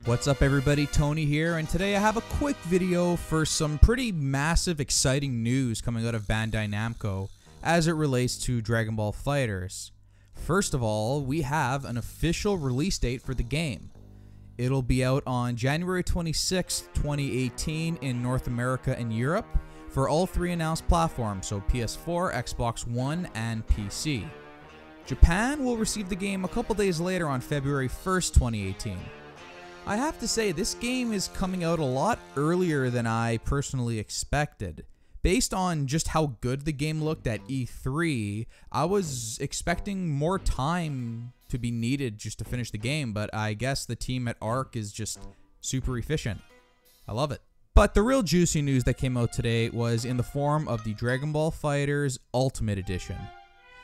What's up everybody, Tony here, and today I have a quick video for some pretty massive exciting news coming out of Bandai Namco as it relates to Dragon Ball FighterZ. First of all, we have an official release date for the game. It'll be out on January 26th, 2018 in North America and Europe for all three announced platforms, so PS4, Xbox One, and PC. Japan will receive the game a couple days later on February 1st, 2018. I have to say, this game is coming out a lot earlier than I personally expected. Based on just how good the game looked at E3, I was expecting more time to be needed just to finish the game, but I guess the team at ARC is just super efficient. I love it. But the real juicy news that came out today was in the form of the Dragon Ball FighterZ Ultimate Edition.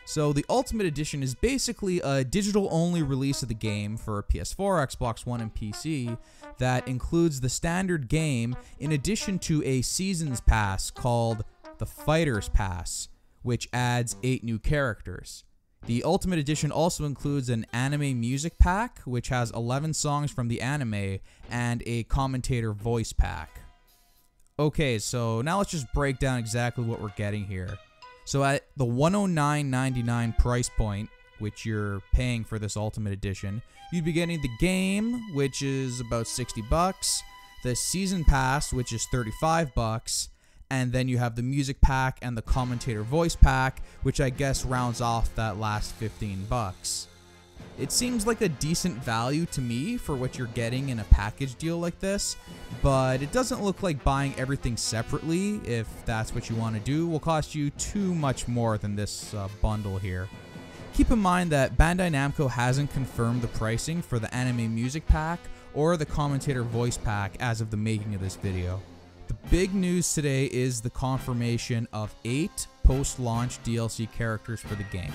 So the Ultimate Edition is basically a digital-only release of the game for PS4, Xbox One, and PC that includes the standard game in addition to a Seasons Pass called the Fighter's Pass, which adds 8 new characters. The Ultimate Edition also includes an anime music pack, which has 11 songs from the anime, and a commentator voice pack. Okay, so now let's just break down exactly what we're getting here. So at the $109.99 price point, which you're paying for this Ultimate Edition, you'd be getting the game, which is about $60, the Season Pass, which is $35, and then you have the music pack and the commentator voice pack, which I guess rounds off that last $15. It seems like a decent value to me for what you're getting in a package deal like this, but it doesn't look like buying everything separately, if that's what you want to do, will cost you too much more than this bundle here. Keep in mind that Bandai Namco hasn't confirmed the pricing for the anime music pack or the commentator voice pack as of the making of this video. The big news today is the confirmation of 8 post-launch DLC characters for the game.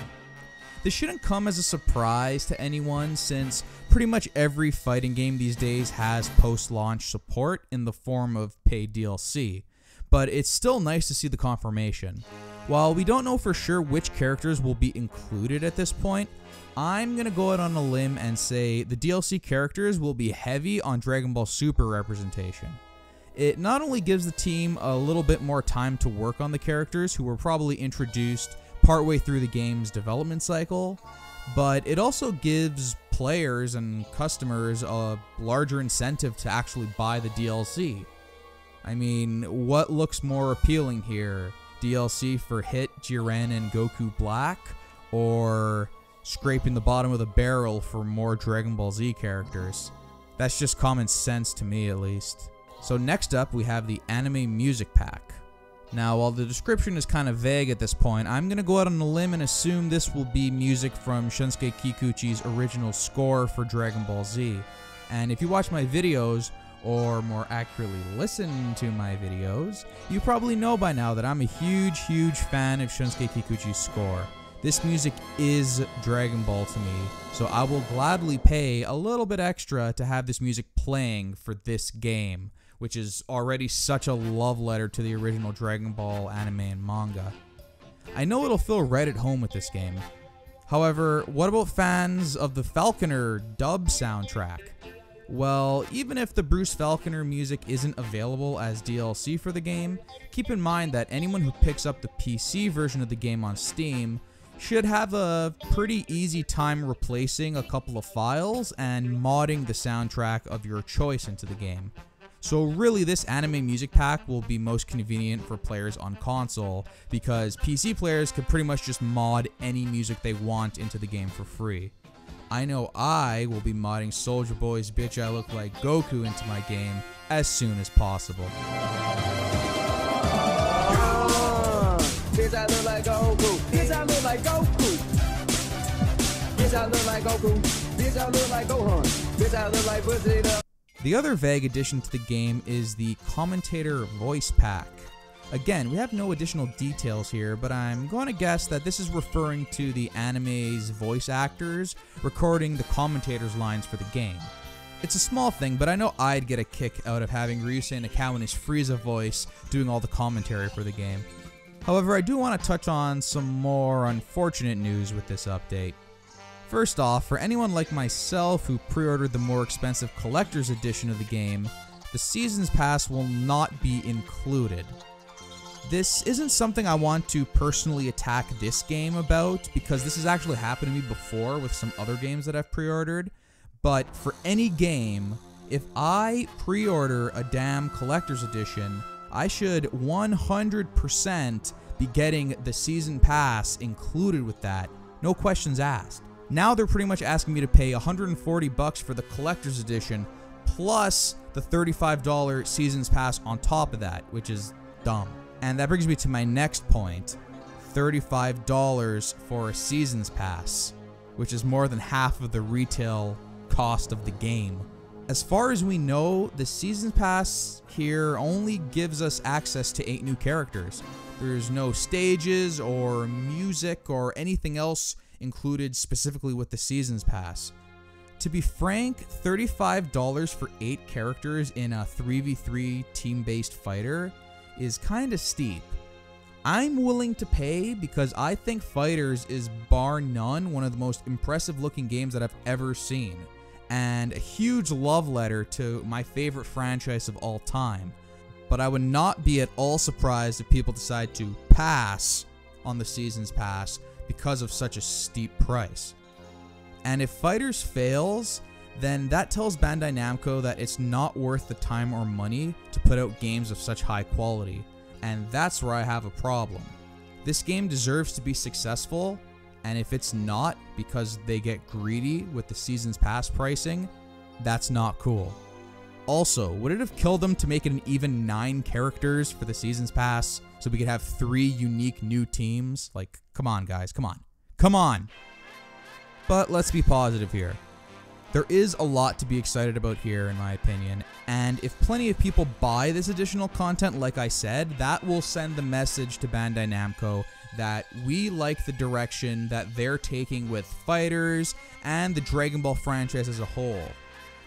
This shouldn't come as a surprise to anyone since pretty much every fighting game these days has post-launch support in the form of paid DLC, but it's still nice to see the confirmation. While we don't know for sure which characters will be included at this point, I'm gonna go out on a limb and say the DLC characters will be heavy on Dragon Ball Super representation. It not only gives the team a little bit more time to work on the characters who were probably introduced partway through the game's development cycle, but it also gives players and customers a larger incentive to actually buy the DLC. I mean, what looks more appealing here? DLC for Hit, Jiren, and Goku Black, or scraping the bottom of the barrel for more Dragon Ball Z characters? That's just common sense to me, at least. So next up, we have the Anime Music Pack. Now, while the description is kind of vague at this point, I'm going to go out on a limb and assume this will be music from Shunsuke Kikuchi's original score for Dragon Ball Z. And if you watch my videos, or more accurately listen to my videos, you probably know by now that I'm a huge fan of Shunsuke Kikuchi's score. This music is Dragon Ball to me, so I will gladly pay a little bit extra to have this music playing for this game, which is already such a love letter to the original Dragon Ball anime and manga. I know it'll feel right at home with this game. However, what about fans of the Falconer dub soundtrack? Well, even if the Bruce Falconer music isn't available as DLC for the game, keep in mind that anyone who picks up the PC version of the game on Steam should have a pretty easy time replacing a couple of files and modding the soundtrack of your choice into the game. So really, this anime music pack will be most convenient for players on console, because PC players could pretty much just mod any music they want into the game for free. I know I will be modding Soulja Boy's Bitch I Look Like Goku into my game as soon as possible. Bitch I look like Goku, bitch I look like Goku, bitch I look like Goku, bitch I look like Gohan, bitch I look like Vegeta. The other vague addition to the game is the commentator voice pack. Again, we have no additional details here, but I'm going to guess that this is referring to the anime's voice actors recording the commentators' lines for the game. It's a small thing, but I know I'd get a kick out of having Ryusei Nakao in his Frieza voice doing all the commentary for the game. However, I do want to touch on some more unfortunate news with this update. First off, for anyone like myself who pre-ordered the more expensive collector's edition of the game, the Seasons Pass will not be included. This isn't something I want to personally attack this game about, because this has actually happened to me before with some other games that I've pre-ordered, but for any game, if I pre-order a damn collector's edition, I should 100% be getting the Season Pass included with that, no questions asked. Now they're pretty much asking me to pay $140 for the collector's edition, plus the $35 Seasons Pass on top of that, which is dumb. And that brings me to my next point, $35 for a Seasons Pass, which is more than half of the retail cost of the game. As far as we know, the Seasons Pass here only gives us access to 8 new characters. There's no stages or music or anything else included specifically with the Seasons Pass. To be frank, $35 for 8 characters in a 3v3 team-based fighter is kinda steep. I'm willing to pay because I think FighterZ is bar none one of the most impressive looking games that I've ever seen, and a huge love letter to my favorite franchise of all time. But I would not be at all surprised if people decide to pass on the Seasons Pass because of such a steep price. And if FighterZ fails, then that tells Bandai Namco that it's not worth the time or money to put out games of such high quality, and that's where I have a problem. This game deserves to be successful, and if it's not because they get greedy with the Seasons Pass pricing, that's not cool. Also, would it have killed them to make it an even 9 characters for the Seasons Pass so we could have 3 unique new teams? Like, come on guys, come on. Come on! But let's be positive here. There is a lot to be excited about here, in my opinion, and if plenty of people buy this additional content, like I said, that will send the message to Bandai Namco that we like the direction that they're taking with FighterZ and the Dragon Ball franchise as a whole.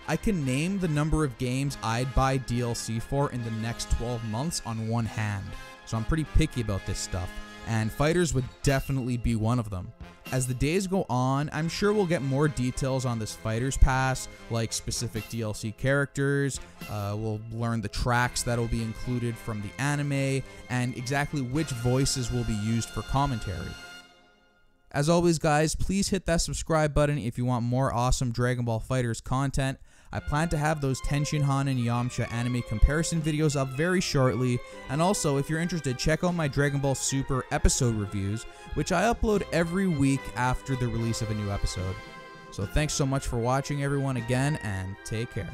I can name the number of games I'd buy DLC for in the next 12 months on one hand, so I'm pretty picky about this stuff, and FighterZ would definitely be one of them. As the days go on, I'm sure we'll get more details on this FighterZ Pass, like specific DLC characters, we'll learn the tracks that'll be included from the anime, and exactly which voices will be used for commentary. As always guys, please hit that subscribe button if you want more awesome Dragon Ball FighterZ content. I plan to have those Tenshinhan and Yamcha anime comparison videos up very shortly, and also if you're interested, check out my Dragon Ball Super episode reviews, which I upload every week after the release of a new episode. So thanks so much for watching everyone again, and take care.